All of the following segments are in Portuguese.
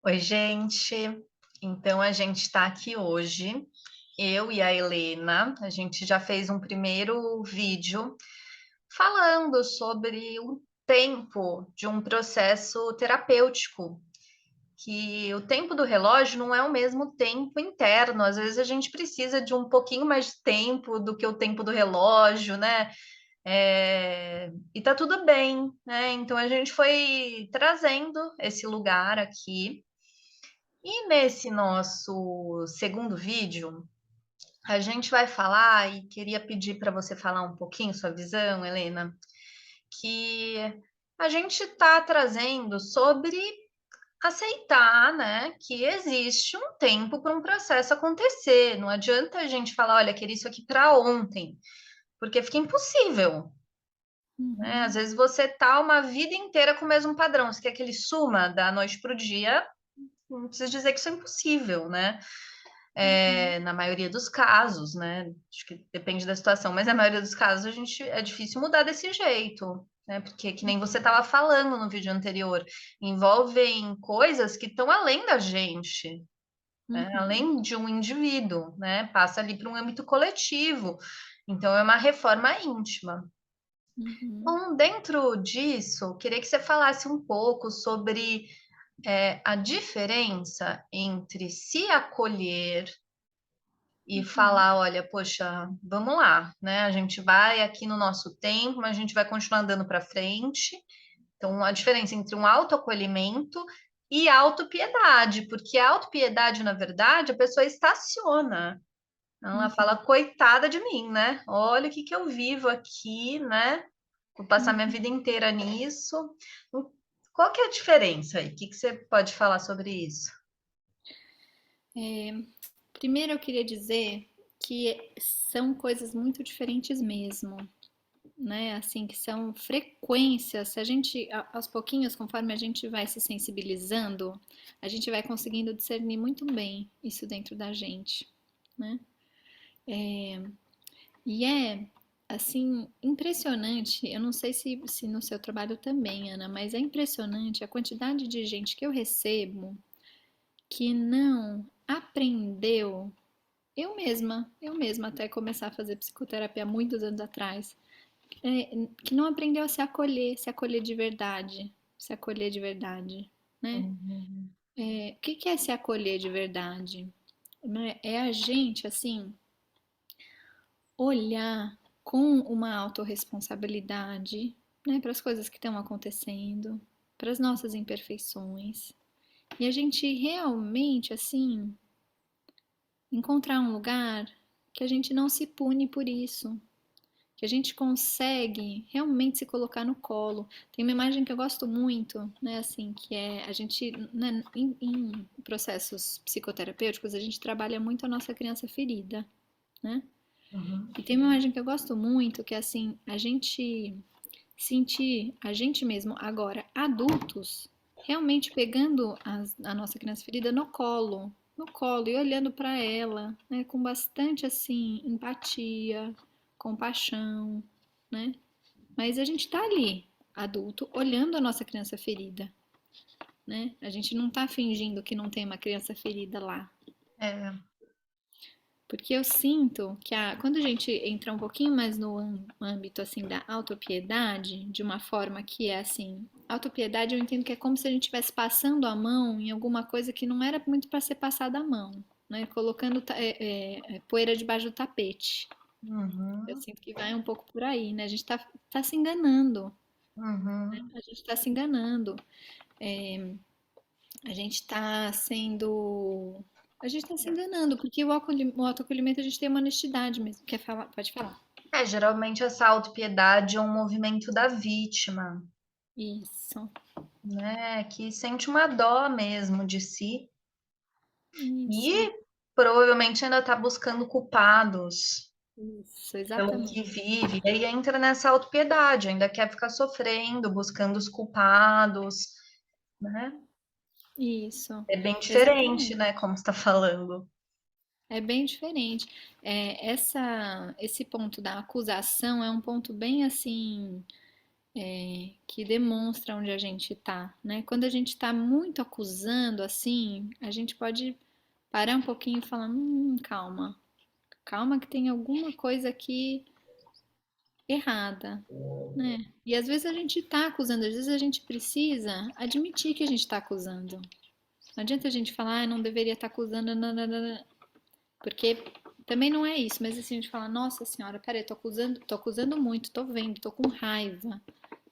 Oi, gente. Então a gente está aqui hoje, eu e a Helena. A gente já fez um primeiro vídeo falando sobre o tempo de um processo terapêutico, que o tempo do relógio não é o mesmo tempo interno. Às vezes a gente precisa de um pouquinho mais de tempo do que o tempo do relógio, né? E tá tudo bem, né? Então a gente foi trazendo esse lugar aqui. E nesse nosso segundo vídeo, a gente vai falar, e queria pedir para você falar um pouquinho sua visão, Helena, que a gente está trazendo sobre aceitar, né, que existe um tempo para um processo acontecer. Não adianta a gente falar, olha, queria isso aqui para ontem, porque fica impossível, né? Às Uhum, vezes você tá uma vida inteira com o mesmo padrão, você quer que ele suma da noite para o dia, não precisa dizer que isso é impossível, né? uhum, Na maioria dos casos, né? Acho que depende da situação, mas na maioria dos casos a gente é difícil mudar desse jeito, né? Porque que nem você estava falando no vídeo anterior, envolvem coisas que estão além da gente, né? uhum, Além de um indivíduo, né? Passa ali para um âmbito coletivo. Então é uma reforma íntima. uhum, Bom, dentro disso, queria que você falasse um pouco sobre a diferença entre se acolher e uhum, falar, olha, poxa, vamos lá, né? A gente vai aqui no nosso tempo, mas a gente vai continuar andando para frente. Então, a diferença entre um autoacolhimento e autopiedade, porque a autopiedade, na verdade, a pessoa estaciona. Ela fala, uhum, coitada de mim, né? Olha o que que eu vivo aqui, né? Vou passar minha uhum. vida inteira nisso. Qual que é a diferença aí? O que que você pode falar sobre isso? É, primeiro eu queria dizer que são coisas muito diferentes mesmo, né? Assim, que são frequências. Se a gente, aos pouquinhos, conforme a gente vai se sensibilizando, a gente vai conseguindo discernir muito bem isso dentro da gente, né? E é, assim, impressionante. Eu não sei se no seu trabalho também, Ana, mas é impressionante a quantidade de gente que eu recebo que não aprendeu, eu mesma até começar a fazer psicoterapia há muitos anos atrás, que não aprendeu a se acolher de verdade, se acolher de verdade, né? Uhum, O que que é se acolher de verdade? Né? É a gente, assim, olhar com uma autorresponsabilidade, né, para as coisas que estão acontecendo, para as nossas imperfeições, e a gente realmente, assim, encontrar um lugar que a gente não se pune por isso, que a gente consegue realmente se colocar no colo. Tem uma imagem que eu gosto muito, né, assim, que é a gente, né, em processos psicoterapêuticos, a gente trabalha muito a nossa criança ferida, né? uhum, E tem uma imagem que eu gosto muito, que é assim, a gente sentir a gente mesmo agora adultos realmente pegando a nossa criança ferida no colo e olhando para ela, né, com bastante assim empatia, compaixão, né? Mas a gente tá ali, adulto, olhando a nossa criança ferida, né? A gente não tá fingindo que não tem uma criança ferida lá. é, Porque eu sinto que quando a gente entra um pouquinho mais no âmbito assim da autopiedade, de uma forma que é assim, autopiedade eu entendo que é como se a gente estivesse passando a mão em alguma coisa que não era muito para ser passada a mão, né? Colocando poeira debaixo do tapete. Eu uhum, sinto que vai um pouco por aí, né? A gente tá se enganando, uhum. a gente tá se enganando. A gente está sendo. A gente está se enganando, porque o autoacolhimento a gente tem uma honestidade mesmo. Quer falar? Pode falar. Geralmente essa autopiedade é um movimento da vítima, Isso, né? Que sente uma dó mesmo de si isso, e provavelmente ainda está buscando culpados isso, pelo que exatamente. vive. E aí entra nessa autopiedade, ainda quer ficar sofrendo, buscando os culpados, né? Isso, É bem diferente, exatamente. né? Como você está falando. É bem diferente. Esse ponto da acusação é um ponto bem assim. que demonstra onde a gente está, né? Quando a gente está muito acusando assim, a gente pode parar um pouquinho e falar, calma, calma que tem alguma coisa aqui errada, né? E às vezes a gente está acusando, às vezes a gente precisa admitir que a gente está acusando. Não adianta a gente falar, não deveria estar acusando, nananana, porque também não é isso, mas assim, a gente fala, nossa senhora, peraí, tô acusando muito, tô vendo, tô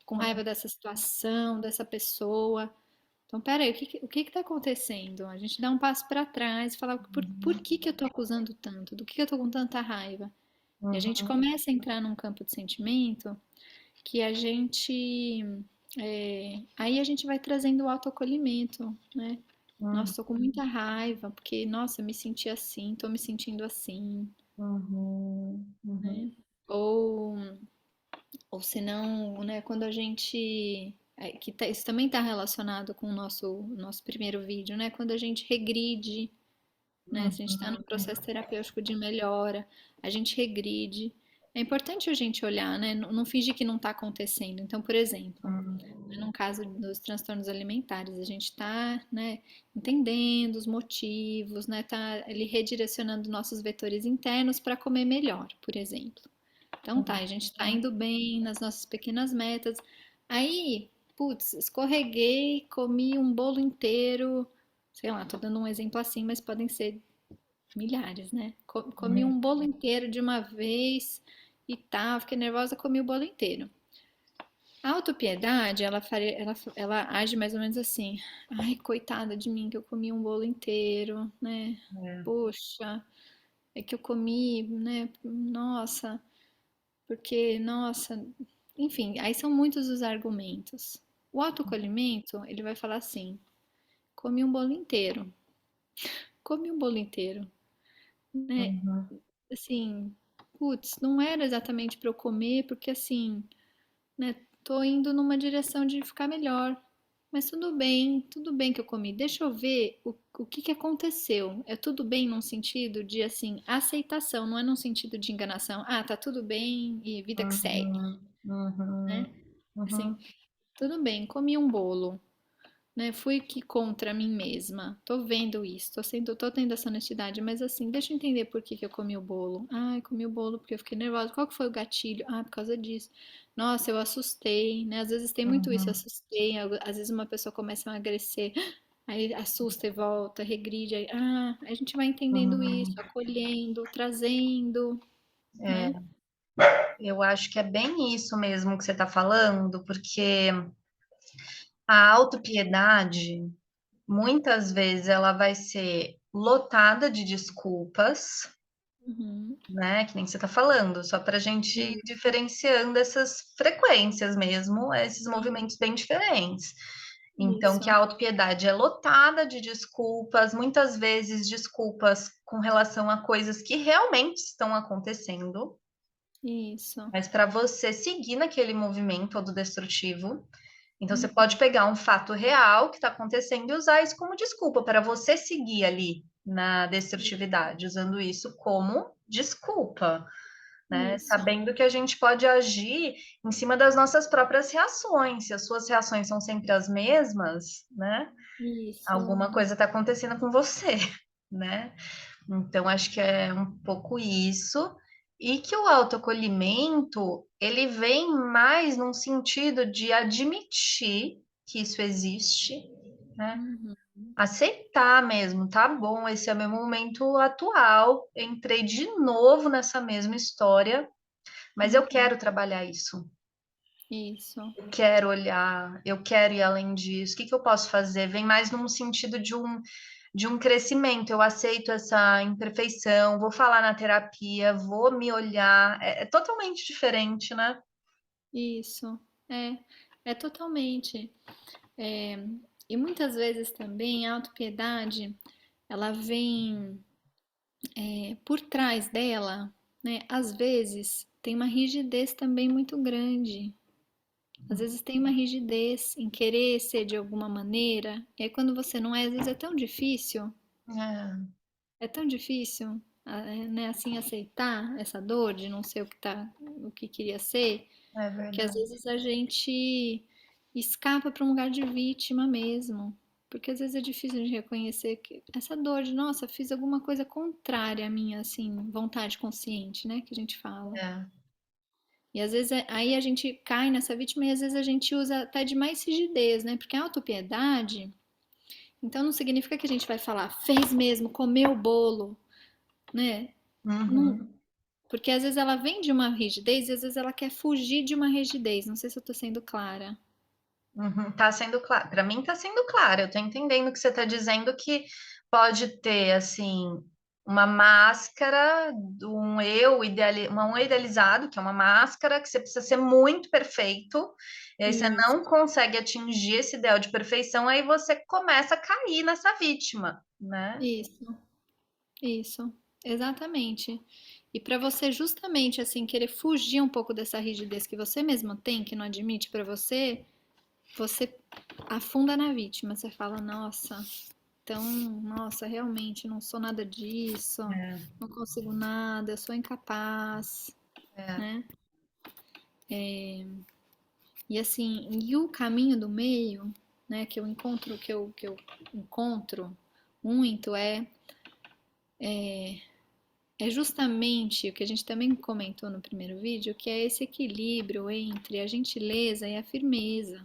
com raiva dessa situação, dessa pessoa. Então, peraí, o que está acontecendo? A gente dá um passo para trás e fala, por que eu tô acusando tanto? Do que eu tô com tanta raiva? E a gente Uhum, começa a entrar num campo de sentimento que a gente. Aí a gente vai trazendo o autoacolhimento, né? uhum, Nossa, tô com muita raiva, porque, nossa, me senti assim, tô me sentindo assim, uhum, uhum, né? Ou, ou se não, né, quando a gente. Isso também está relacionado com o nosso primeiro vídeo, né? Quando a gente regride, né? Se a gente está num uhum, processo terapêutico de melhora, a gente regride. É importante a gente olhar, né? Não fingir que não está acontecendo. Então, por exemplo, num caso dos transtornos alimentares, a gente está, né, entendendo os motivos, né? Tá ali redirecionando nossos vetores internos para comer melhor, por exemplo. Então tá, a gente está indo bem nas nossas pequenas metas. Aí, putz, escorreguei, comi um bolo inteiro, sei lá, tô dando um exemplo assim, mas podem ser milhares, né? Comi uhum, um bolo inteiro de uma vez e tal, fiquei nervosa, comi o bolo inteiro. A autopiedade, ela age mais ou menos assim. Ai, coitada de mim que eu comi um bolo inteiro, né? é, Poxa, é que eu comi, né? Nossa, porque, nossa, enfim, aí são muitos os argumentos. O autoacolhimento, ele vai falar assim: comi um bolo inteiro, comi um bolo inteiro, né? uhum, Assim, putz, não era exatamente para eu comer, porque assim, né, tô indo numa direção de ficar melhor. Mas tudo bem que eu comi. Deixa eu ver o que que aconteceu. É tudo bem num sentido de, assim, aceitação, não é num sentido de enganação. Ah, tá tudo bem e vida que segue, uhum, uhum, né? Assim, uhum, tudo bem, comi um bolo, né? Fui que contra mim mesma. Tô vendo isso, tô tendo essa honestidade, mas assim, deixa eu entender por que que eu comi o bolo. Ai, comi o bolo porque eu fiquei nervosa. Qual que foi o gatilho? Ah, por causa disso. Nossa, eu assustei, né? Às vezes tem muito isso, uhum, assustei. Às vezes uma pessoa começa a emagrecer, aí assusta e volta, regride. Aí, a gente vai entendendo isso, uhum. acolhendo, trazendo, né? É, eu acho que é bem isso mesmo que você está falando, porque a autopiedade, muitas vezes, ela vai ser lotada de desculpas, Uhum. né? Que nem você está falando, só para a gente ir diferenciando essas frequências mesmo, esses movimentos bem diferentes. Então, que a Isso, autopiedade é lotada de desculpas, muitas vezes desculpas com relação a coisas que realmente estão acontecendo, isso. mas para você seguir naquele movimento autodestrutivo, então você Uhum. pode pegar um fato real que está acontecendo e usar isso como desculpa para você seguir ali na destrutividade, usando isso como desculpa, né? Isso, Sabendo que a gente pode agir em cima das nossas próprias reações. Se as suas reações são sempre as mesmas, né? isso. Alguma coisa está acontecendo com você, né? Então, acho que é um pouco isso. E que o autoacolhimento, ele vem mais num sentido de admitir que isso existe, né? Uhum. Aceitar mesmo, tá bom, esse é o meu momento atual, entrei de novo nessa mesma história, mas eu Uhum. quero trabalhar isso. Isso, Eu quero olhar, eu quero ir além disso. O que que eu posso fazer? Vem mais num sentido de um crescimento. Eu aceito essa imperfeição, vou falar na terapia, vou me olhar. É totalmente diferente, né? isso. É, é totalmente. É, e muitas vezes também a autopiedade, ela vem por trás dela, né? Às vezes tem uma rigidez também muito grande. Às vezes tem uma rigidez em querer ser de alguma maneira, e aí quando você não é, às vezes É, é tão difícil, né, assim aceitar essa dor de não ser o que queria ser. É Que às verdade. vezes a gente escapa para um lugar de vítima mesmo. Porque às vezes é difícil de reconhecer que essa dor de, nossa, fiz alguma coisa contrária à minha, assim, vontade consciente, né, que a gente fala. É. E às vezes aí a gente cai nessa vítima e às vezes a gente usa até de mais rigidez, né? Porque a autopiedade, então não significa que a gente vai falar, fez mesmo, comeu o bolo, né? Não, Uhum. porque às vezes ela vem de uma rigidez e às vezes ela quer fugir de uma rigidez. Não sei se eu tô sendo clara. Uhum, tá sendo claro. Para mim tá sendo claro. Eu tô entendendo o que você tá dizendo que pode ter assim uma máscara de um um idealizado, que é uma máscara que você precisa ser muito perfeito, e aí você Isso, não consegue atingir esse ideal de perfeição, aí você começa a cair nessa vítima, né? isso, isso. Exatamente. E para você justamente assim querer fugir um pouco dessa rigidez que você mesmo tem, que não admite para você, você afunda na vítima. Você fala, nossa, então, nossa, realmente não sou nada disso, É, não consigo nada, eu sou incapaz, é. né? E assim, e o caminho do meio, né, que eu encontro muito é justamente o que a gente também comentou no primeiro vídeo, que é esse equilíbrio entre a gentileza e a firmeza,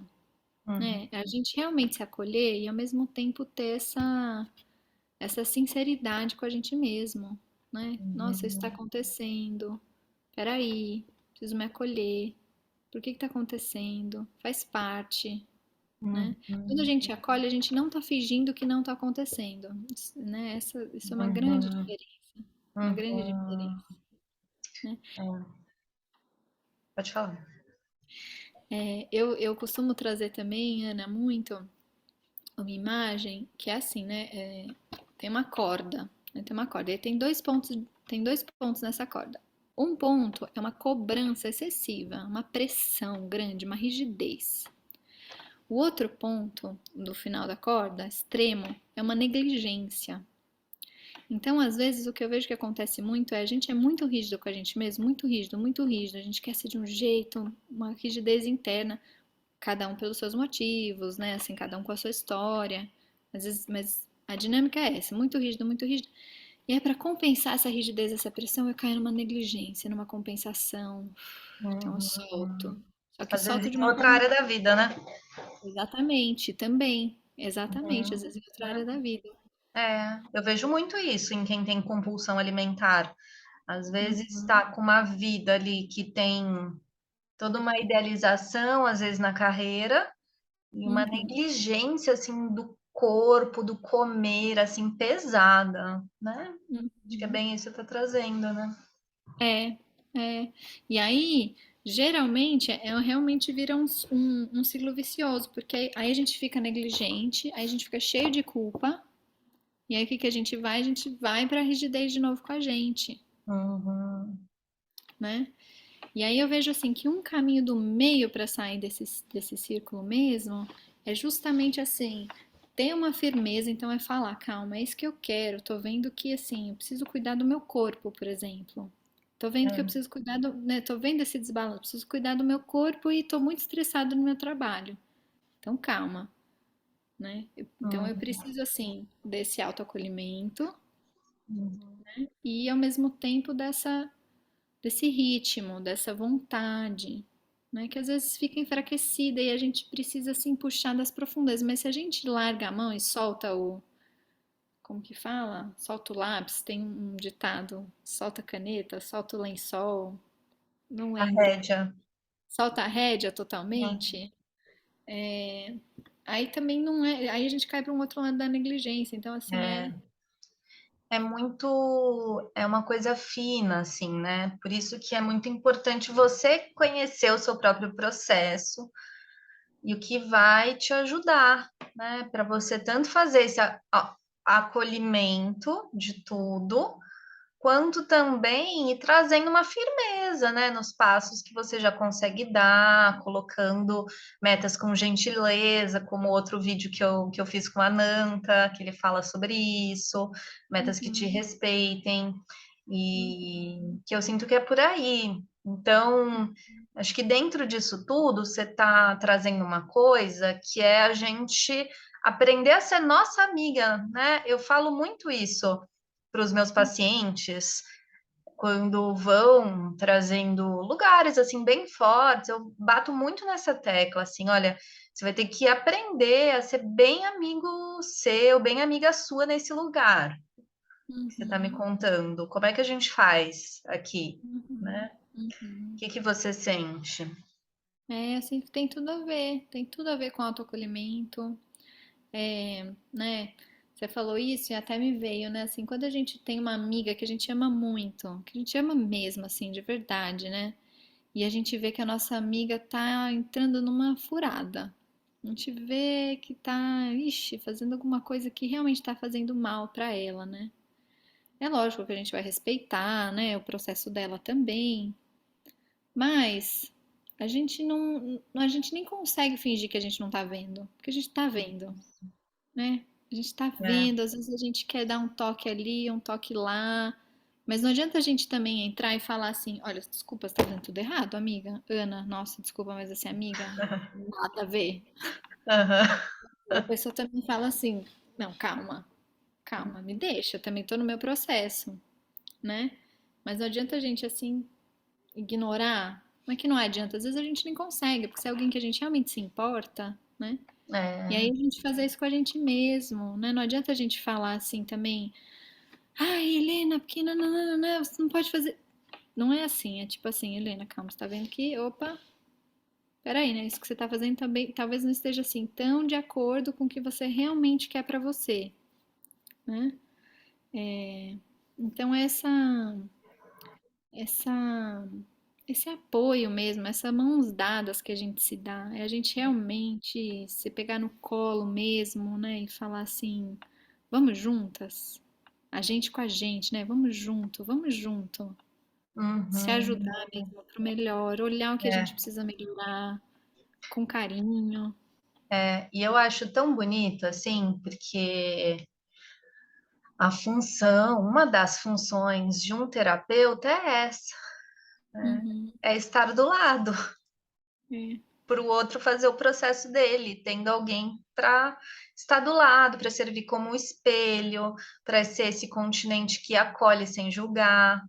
Uhum, né? A gente realmente se acolher e ao mesmo tempo ter essa sinceridade com a gente mesmo, né? Nossa, isso está uhum, acontecendo. Peraí, preciso me acolher. Por que está acontecendo? Faz parte, né? Quando a uhum, gente acolhe, a gente não está fingindo que não está acontecendo, né? Isso é uma grande uhum, diferença, uma grande uhum. diferença, né? É, pode falar. Eu costumo trazer também, Ana, muito uma imagem que é assim, né? Tem uma corda, né? Tem uma corda. E tem dois pontos nessa corda. Um ponto é uma cobrança excessiva, uma pressão grande, uma rigidez. O outro ponto do final da corda, extremo, é uma negligência. Então, às vezes, o que eu vejo que acontece muito é a gente é muito rígido com a gente mesmo, muito rígido, muito rígido. A gente quer ser de um jeito, uma rigidez interna, cada um pelos seus motivos, né? Assim, cada um com a sua história. Às vezes, mas a dinâmica é essa, muito rígido, muito rígido. E aí, para compensar essa rigidez, essa pressão, eu caio numa negligência, numa compensação. Então, eu solto. Uhum. Só que Às vezes solto de em uma outra forma. área da vida, né? Exatamente, também. Exatamente, às Uhum. vezes em outra área da vida. É, eu vejo muito isso em quem tem compulsão alimentar. Às vezes Uhum, está com uma vida ali que tem toda uma idealização, às vezes na carreira, e uma uhum, negligência assim do corpo, do comer, assim, pesada, né? Acho que é uhum. bem isso que você está trazendo, né? É, é. E aí, geralmente, realmente vira um ciclo vicioso, porque aí a gente fica negligente, aí a gente fica cheio de culpa, e aí o que que a gente vai? A gente vai pra rigidez de novo com a gente, Uhum, né? E aí eu vejo assim que um caminho do meio para sair desse círculo mesmo é justamente assim, ter uma firmeza, então é falar, calma, é isso que eu quero. Tô vendo que assim, eu preciso cuidar do meu corpo, por exemplo. Tô vendo que eu é, preciso cuidar do, né, tô vendo esse desbalanço, preciso cuidar do meu corpo e tô muito estressado no meu trabalho. Então calma, né? Então eu uhum, preciso assim desse autoacolhimento uhum, e ao mesmo tempo desse ritmo, dessa vontade, né? Que às vezes fica enfraquecida e a gente precisa assim puxar das profundezas. Mas se a gente larga a mão e solta como que fala? Solta o lápis, tem um ditado, solta a caneta, solta o lençol, não a lembro. rédea. Solta a rédea Uhum. totalmente. Aí também não é, aí a gente cai para um outro lado da negligência. Então assim É, é muito, é uma coisa fina, assim, né? Por isso que é muito importante você conhecer o seu próprio processo e o que vai te ajudar, né? Para você tanto fazer esse acolhimento de tudo, quanto também ir trazendo uma firmeza, né, nos passos que você já consegue dar, colocando metas com gentileza, como outro vídeo que eu fiz com a Nanta, que ele fala sobre isso, metas que te uhum, respeitem, uhum, e que eu sinto que é por aí. Então, acho que dentro disso tudo, você está trazendo uma coisa que é a gente aprender a ser nossa amiga, né? Eu falo muito isso para os meus pacientes quando vão trazendo lugares assim bem fortes, eu bato muito nessa tecla assim, olha, você vai ter que aprender a ser bem amigo seu, bem amiga sua nesse lugar que você está me Uhum, contando. Como é que a gente faz aqui, uhum, né? O uhum. que você sente? É, assim, tem tudo a ver com autoacolhimento, né? Você falou isso e até me veio, né? Assim, quando a gente tem uma amiga que a gente ama muito, que a gente ama mesmo, assim, de verdade, né? E a gente vê que a nossa amiga tá entrando numa furada. A gente vê que tá, ixi, fazendo alguma coisa que realmente tá fazendo mal pra ela, né? É lógico que a gente vai respeitar, né, o processo dela também, mas a gente nem consegue fingir que a gente não tá vendo, porque a gente tá vendo, né? A gente tá É, vendo, às vezes a gente quer dar um toque ali, um toque lá, mas não adianta a gente também entrar e falar assim, olha, desculpa, você tá fazendo tudo errado, amiga. Ana, nossa, desculpa, mas assim, amiga, nada a ver. aham. E a pessoa também fala assim, não, calma, calma, me deixa, eu também tô no meu processo, né? Mas não adianta a gente assim ignorar. Não é que não adianta, às vezes a gente nem consegue, porque se é alguém que a gente realmente se importa, né? E É, aí a gente fazer isso com a gente mesmo, né? Não adianta a gente falar assim também, ai, Helena, porque não, você não pode fazer. Não é assim, é tipo assim, Helena, calma, você tá vendo que, opa, peraí, né? Isso que você tá fazendo também talvez não esteja assim tão de acordo com o que você realmente quer pra você, né? Então essa esse apoio mesmo, essas mãos dadas que a gente se dá, é a gente realmente se pegar no colo mesmo, né, e falar assim, vamos juntas, a gente com a gente, né, vamos junto, se uhum, ajudar mesmo pro melhor, olhar o que a gente é, precisa melhorar, com carinho. e eu acho tão bonito assim, porque a função, uma das funções de um terapeuta é essa, né? Uhum, É estar do lado, é, para o outro fazer o processo dele, tendo alguém para estar do lado, para servir como um espelho, para ser esse continente que acolhe sem julgar,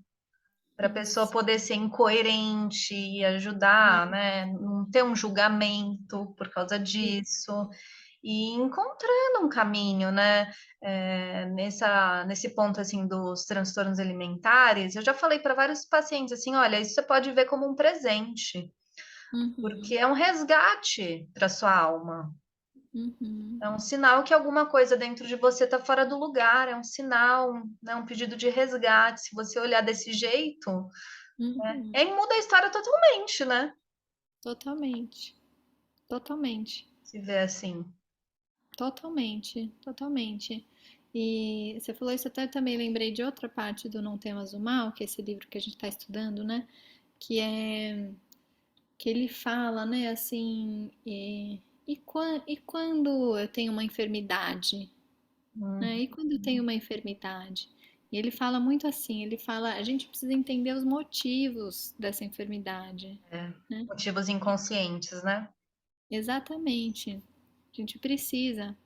para a pessoa isso. poder ser incoerente e ajudar, né? Não ter um julgamento por causa disso. E encontrando um caminho, né? Nesse ponto assim dos transtornos alimentares, eu já falei para vários pacientes assim, olha, isso você pode ver como um presente, porque Uhum, é um resgate para sua alma. uhum, É um sinal que alguma coisa dentro de você está fora do lugar, é um sinal, né, um pedido de resgate. Se você olhar desse jeito, uhum. aí muda a história totalmente, né? Totalmente, totalmente. Se vê assim. Totalmente, totalmente. E você falou isso, até também lembrei de outra parte do Não Temas o Mal, que é esse livro que a gente está estudando, né? Que é que ele fala, né, assim, e quando eu tenho uma enfermidade, né? Hum, E quando eu tenho uma enfermidade? E ele fala muito assim, ele fala, a gente precisa entender os motivos dessa enfermidade, é. né? Motivos inconscientes, né? Exatamente. A gente precisa.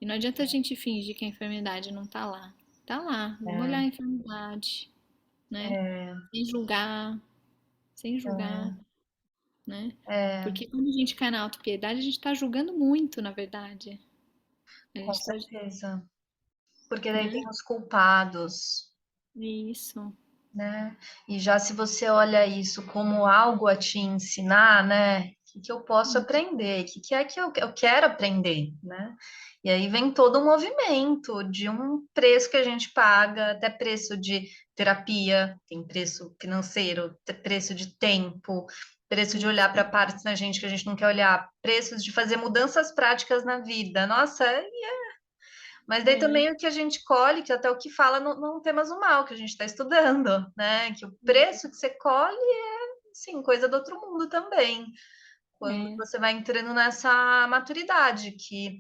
E não adianta a gente fingir que a enfermidade não tá lá. Tá lá. Vamos olhar É, a enfermidade, né? é, Sem julgar, sem julgar, é, né? é, Porque quando a gente cai na autopiedade, a gente tá julgando muito, na verdade. A com gente tá, certeza. Porque daí né? tem os culpados, Isso. né? E já se você olha isso como algo a te ensinar, né? O que que eu posso aprender? O que é que eu quero aprender, né? E aí vem todo um movimento de um preço que a gente paga, até preço de terapia, tem preço financeiro, preço de tempo, preço de olhar para Isso. partes na gente que a gente não quer olhar, preços de fazer mudanças práticas na vida. Nossa, mas daí É, também o que a gente colhe, que até o que fala não temas o mal, que a gente está estudando, né? Que o preço que você colhe é, sim, coisa do outro mundo também. Quando é, você vai entrando nessa maturidade, que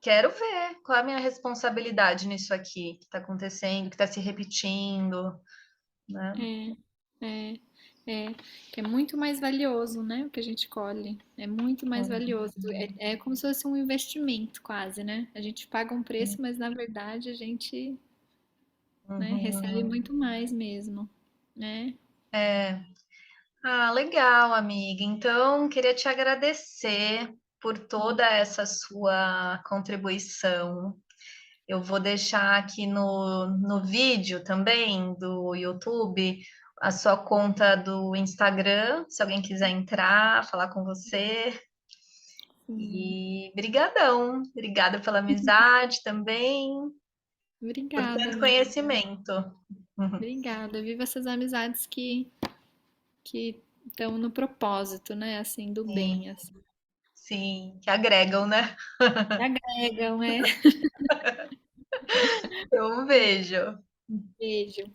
quero ver qual é a minha responsabilidade nisso aqui que está acontecendo, que está se repetindo, né? é, é. É, que é muito mais valioso, né? O que a gente colhe. É muito mais valioso. Uhum. É como se fosse um investimento, quase, né? A gente paga um preço, mas na verdade a gente, né, recebe Uhum. muito mais mesmo, né? É. Ah, legal, amiga. Então, queria te agradecer por toda essa sua contribuição. Eu vou deixar aqui no vídeo também do YouTube a sua conta do Instagram, se alguém quiser entrar, falar com você. Sim. E brigadão. Obrigada pela amizade também, por Obrigada, tanto amiga. conhecimento. Obrigada. Viva essas amizades que estão no propósito, né? Assim, do Sim, bem, assim. sim, que agregam, né? Que agregam, é. Um beijo. Beijo.